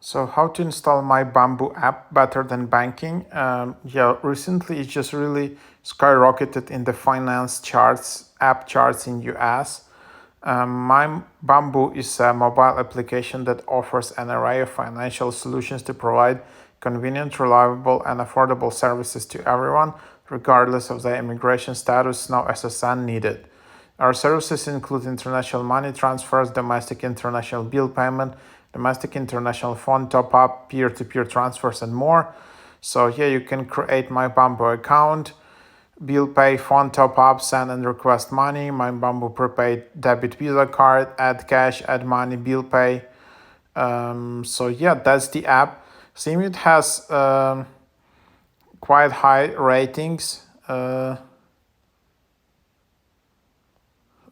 So how to install MyBambu app better than banking? Yeah, recently it just really skyrocketed in the finance charts, app charts in US. MyBambu is a mobile application that offers an array of financial solutions to provide convenient, reliable, and affordable services to everyone, regardless of their immigration status, no SSN needed. Our services include international money transfers, domestic international bill payment, domestic international phone top up, peer to peer transfers, and more. So, here you can create MyBambu account, bill pay, phone top up, send and request money, MyBambu prepaid debit Visa card, add cash, add money, bill pay. So, yeah, that's the app. Same, it has quite high ratings.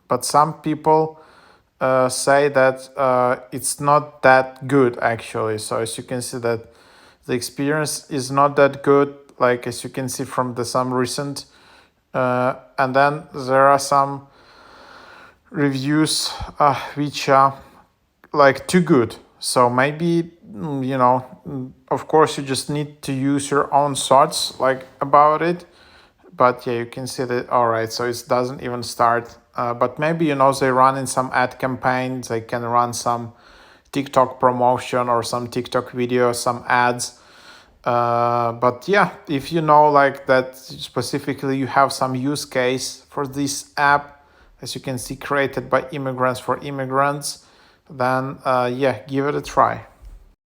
But some people say that it's not that good actually. So as you can see that the experience is not that good, like as you can see from the some recent, and then there are some reviews which are like too good. So maybe of course you just need to use your own thoughts like about it. But yeah, you can see that. All right, so it doesn't even start. But maybe they run in some ad campaigns. They can run some TikTok promotion or some TikTok video, some ads. But yeah, if you know like that specifically, you have some use case for this app, as you can see, created by immigrants for immigrants, then yeah, give it a try.